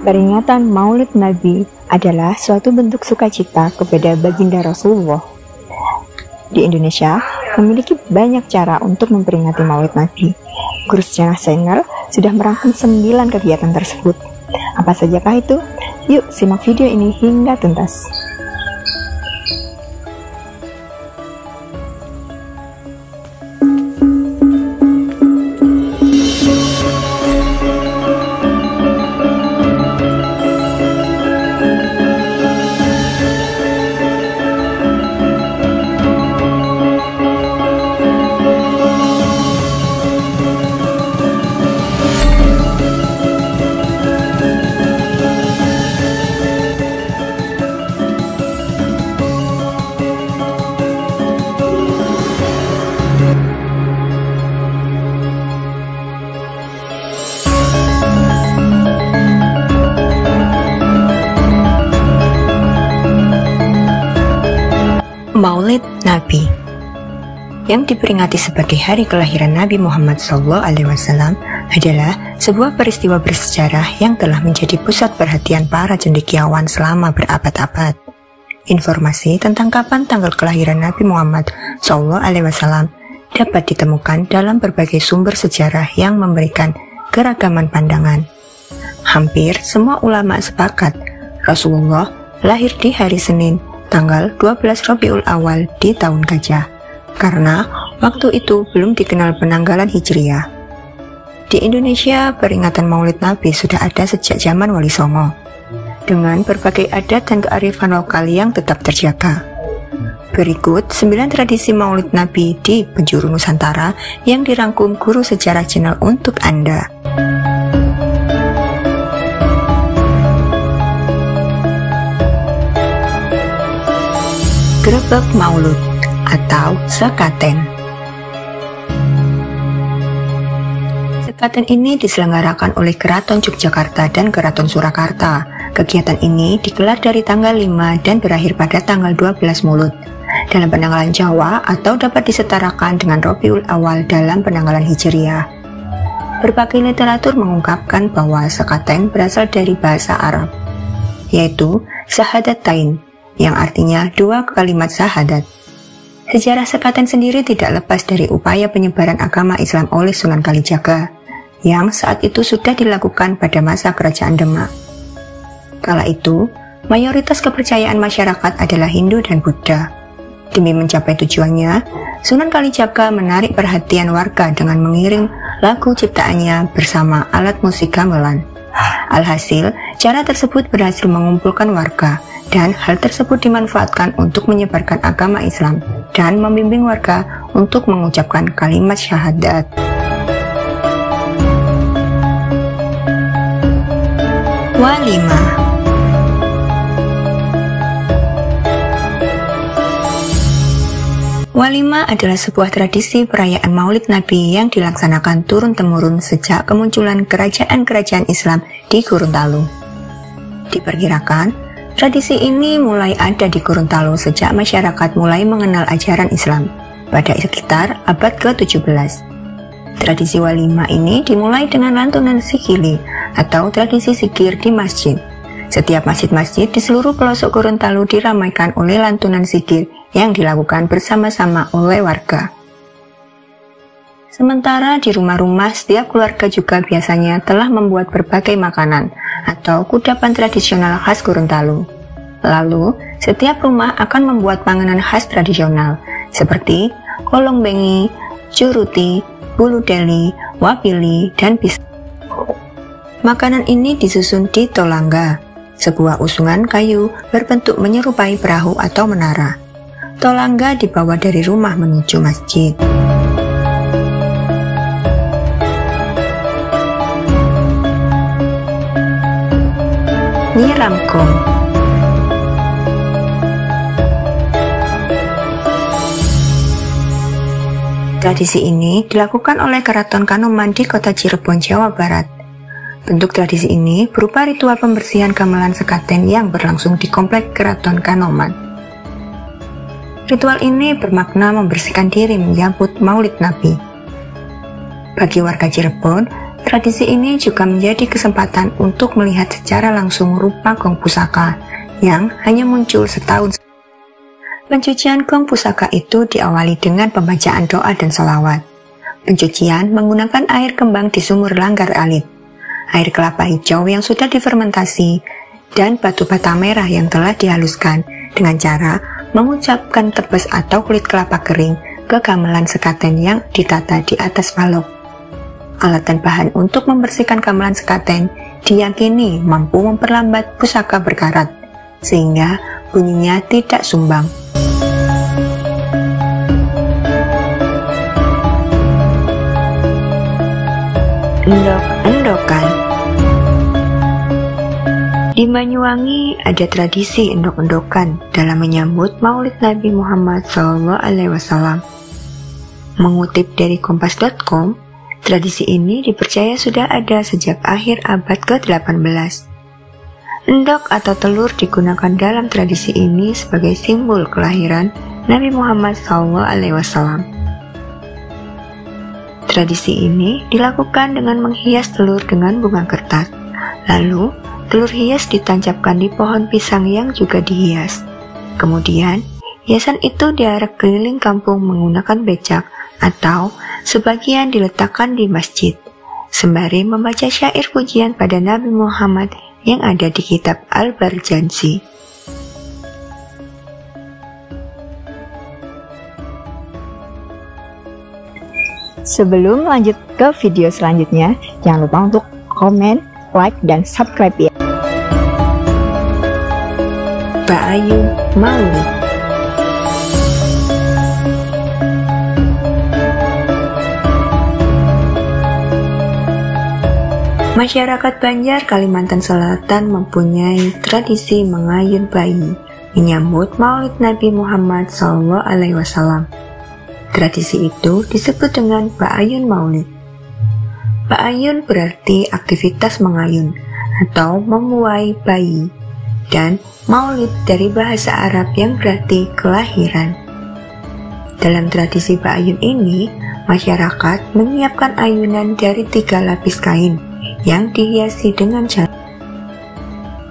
Peringatan Maulid Nabi adalah suatu bentuk sukacita kepada baginda Rasulullah. Di Indonesia, memiliki banyak cara untuk memperingati Maulid Nabi. Guru Sejarah Channel sudah merangkum 9 kegiatan tersebut. Apa sajakah itu? Yuk simak video ini hingga tuntas. Maulid Nabi yang diperingati sebagai hari kelahiran Nabi Muhammad SAW adalah sebuah peristiwa bersejarah yang telah menjadi pusat perhatian para cendekiawan selama berabad-abad. Informasi tentang kapan tanggal kelahiran Nabi Muhammad SAW dapat ditemukan dalam berbagai sumber sejarah yang memberikan keragaman pandangan. Hampir semua ulama sepakat Rasulullah lahir di hari Senin, tanggal 12 Rabiul Awal di tahun Gajah, karena waktu itu belum dikenal penanggalan Hijriah. Di Indonesia, peringatan Maulid Nabi sudah ada sejak zaman Wali Songo, dengan berbagai adat dan kearifan lokal yang tetap terjaga. Berikut 9 tradisi Maulid Nabi di penjuru Nusantara yang dirangkum Guru Sejarah Channel untuk Anda. Grebek Maulud atau sekaten. Sekaten ini diselenggarakan oleh Keraton Yogyakarta dan Keraton Surakarta. Kegiatan ini digelar dari tanggal 5 dan berakhir pada tanggal 12 Mulud dalam penanggalan Jawa atau dapat disetarakan dengan Rabiul Awal dalam penanggalan Hijriah. Berbagai literatur mengungkapkan bahwa sekaten berasal dari bahasa Arab, yaitu Syahadatain, yang artinya 2 kalimat syahadat. Sejarah sekaten sendiri tidak lepas dari upaya penyebaran agama Islam oleh Sunan Kalijaga, yang saat itu sudah dilakukan pada masa kerajaan Demak. Kala itu, mayoritas kepercayaan masyarakat adalah Hindu dan Buddha. Demi mencapai tujuannya, Sunan Kalijaga menarik perhatian warga dengan mengirim lagu ciptaannya bersama alat musik gamelan. Alhasil, cara tersebut berhasil mengumpulkan warga, dan hal tersebut dimanfaatkan untuk menyebarkan agama Islam dan membimbing warga untuk mengucapkan kalimat syahadat. Walimah. Walimah adalah sebuah tradisi perayaan Maulid Nabi yang dilaksanakan turun-temurun sejak kemunculan kerajaan-kerajaan Islam di Gorontalo. Diperkirakan, tradisi ini mulai ada di Gorontalo sejak masyarakat mulai mengenal ajaran Islam pada sekitar abad ke-17. Tradisi walimah ini dimulai dengan lantunan sikili atau tradisi zikir di masjid. Setiap masjid-masjid di seluruh pelosok Gorontalo diramaikan oleh lantunan zikir yang dilakukan bersama-sama oleh warga. Sementara di rumah-rumah, setiap keluarga juga biasanya telah membuat berbagai makanan atau kudapan tradisional khas Gorontalo. Lalu, setiap rumah akan membuat panganan khas tradisional seperti kolong bengi, curuti, bulu deli, wapili, dan pisang. Makanan ini disusun di tolangga, sebuah usungan kayu berbentuk menyerupai perahu atau menara. Tolangga dibawa dari rumah menuju masjid. Nyiram gong. Tradisi ini dilakukan oleh Keraton Kanoman di kota Cirebon, Jawa Barat. Bentuk tradisi ini berupa ritual pembersihan gamelan sekaten yang berlangsung di komplek Keraton Kanoman. Ritual ini bermakna membersihkan diri menyambut Maulid Nabi. Bagi warga Cirebon, Tradisi ini juga menjadi kesempatan untuk melihat secara langsung rupa gong pusaka yang hanya muncul setahun. Pencucian gong pusaka itu diawali dengan pembacaan doa dan salawat. Pencucian menggunakan air kembang di sumur langgar alit, air kelapa hijau yang sudah difermentasi, dan batu bata merah yang telah dihaluskan dengan cara mengucapkan tebes atau kulit kelapa kering ke gamelan sekaten yang ditata di atas balok. Alat dan bahan untuk membersihkan gamelan sekaten diyakini mampu memperlambat pusaka berkarat, sehingga bunyinya tidak sumbang. Endok-endokan. Di Banyuwangi ada tradisi endok-endokan dalam menyambut Maulid Nabi Muhammad SAW. Mengutip dari kompas.com, tradisi ini dipercaya sudah ada sejak akhir abad ke-18. Endok atau telur digunakan dalam tradisi ini sebagai simbol kelahiran Nabi Muhammad SAW. Tradisi ini dilakukan dengan menghias telur dengan bunga kertas. Lalu, telur hias ditancapkan di pohon pisang yang juga dihias. Kemudian, hiasan itu diarak keliling kampung menggunakan becak atau sebagian diletakkan di masjid, sembari membaca syair pujian pada Nabi Muhammad yang ada di kitab Al-Barjansi. Sebelum lanjut ke video selanjutnya, jangan lupa untuk komen, like, dan subscribe ya. Ba'ayun Maulid. Masyarakat Banjar, Kalimantan Selatan mempunyai tradisi mengayun bayi menyambut Maulid Nabi Muhammad SAW. Tradisi itu disebut dengan Ba'ayun Maulid. Ba'ayun berarti aktivitas mengayun atau memuai bayi, dan Maulid dari bahasa Arab yang berarti kelahiran. Dalam tradisi Ba'ayun ini, masyarakat menyiapkan ayunan dari 3 lapis kain yang dihiasi dengan cantik.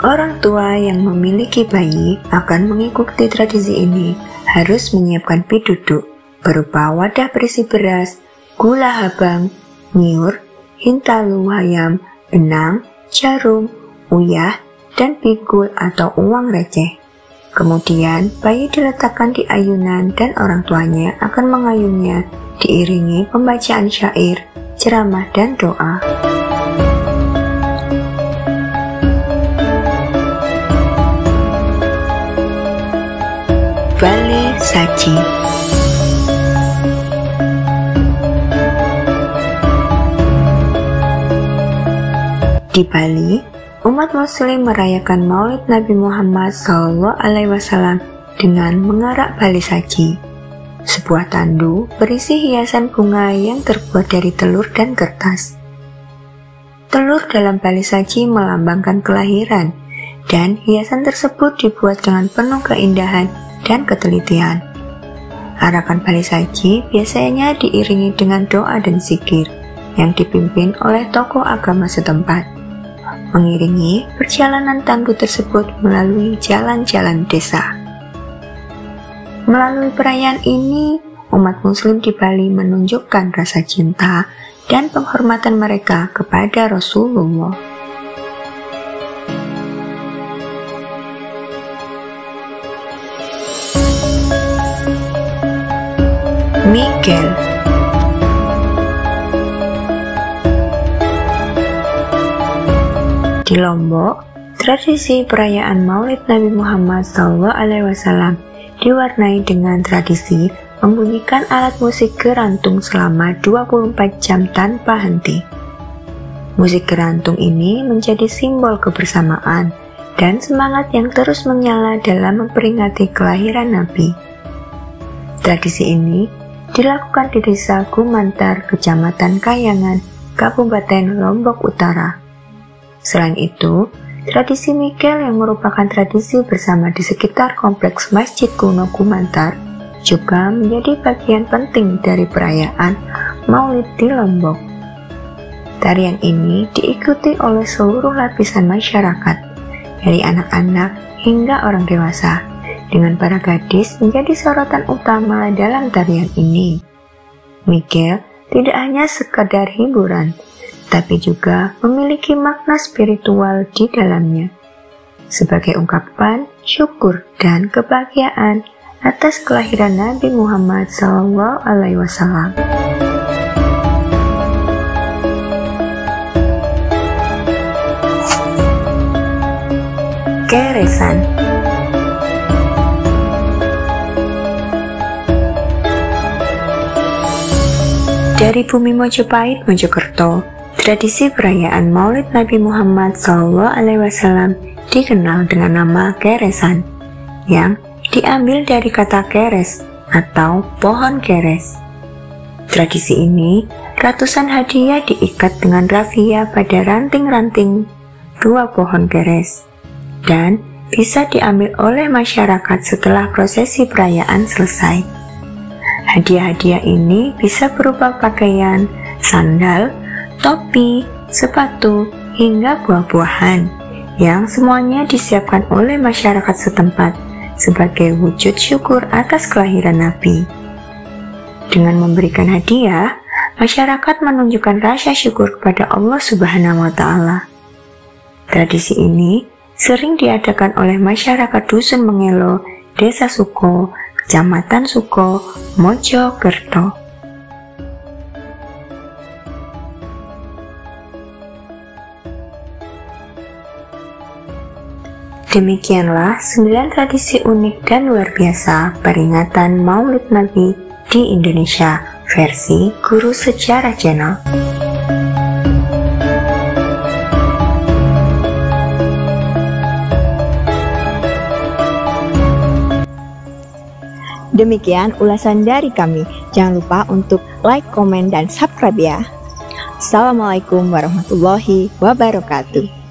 Orang tua yang memiliki bayi akan mengikuti tradisi ini harus menyiapkan piduduk berupa wadah berisi beras, gula habang, nyiur, hintalu ayam, benang, jarum, uyah, dan pikul atau uang receh. Kemudian bayi diletakkan di ayunan dan orang tuanya akan mengayunnya diiringi pembacaan syair, ceramah, dan doa. Bale Saji. Di Bali, umat muslim merayakan Maulid Nabi Muhammad SAW dengan mengarak bale saji, sebuah tandu berisi hiasan bunga yang terbuat dari telur dan kertas. Telur dalam bale saji melambangkan kelahiran, dan hiasan tersebut dibuat dengan penuh keindahan dan ketelitian. Arakan bale saji biasanya diiringi dengan doa dan zikir yang dipimpin oleh tokoh agama setempat, mengiringi perjalanan tandu tersebut melalui jalan-jalan desa. Melalui perayaan ini, umat muslim di Bali menunjukkan rasa cinta dan penghormatan mereka kepada Rasulullah. Miguel. Di Lombok, tradisi perayaan Maulid Nabi Muhammad SAW diwarnai dengan tradisi membunyikan alat musik gerantung selama 24 jam tanpa henti. Musik gerantung ini menjadi simbol kebersamaan dan semangat yang terus menyala dalam memperingati kelahiran Nabi. Tradisi ini dilakukan di Desa Gumantar, Kecamatan Kayangan, Kabupaten Lombok Utara. Selain itu, tradisi Miguel yang merupakan tradisi bersama di sekitar kompleks Masjid Kuno Gumantar juga menjadi bagian penting dari perayaan Maulid di Lombok. Tarian ini diikuti oleh seluruh lapisan masyarakat, dari anak-anak hingga orang dewasa, dengan para gadis menjadi sorotan utama dalam tarian ini. Miguel tidak hanya sekadar hiburan, tapi juga memiliki makna spiritual di dalamnya, sebagai ungkapan syukur dan kebahagiaan atas kelahiran Nabi Muhammad SAW. Keresan. Dari bumi Mojopahit, Mojokerto, tradisi perayaan Maulid Nabi Muhammad SAW dikenal dengan nama keresan, yang diambil dari kata keres atau pohon keres. Tradisi ini, ratusan hadiah diikat dengan rafia pada ranting-ranting dua pohon keres, dan bisa diambil oleh masyarakat setelah prosesi perayaan selesai. Hadiah-hadiah ini bisa berupa pakaian, sandal, topi, sepatu, hingga buah-buahan, yang semuanya disiapkan oleh masyarakat setempat sebagai wujud syukur atas kelahiran Nabi. Dengan memberikan hadiah, masyarakat menunjukkan rasa syukur kepada Allah Subhanahu wa Ta'ala. Tradisi ini sering diadakan oleh masyarakat Dusun Mengelo, Desa Suko, Kecamatan Suko, Mojokerto. Demikianlah 9 tradisi unik dan luar biasa peringatan Maulid Nabi di Indonesia versi Guru Sejarah Channel. Demikian ulasan dari kami. Jangan lupa untuk like, komen, dan subscribe ya. Assalamualaikum warahmatullahi wabarakatuh.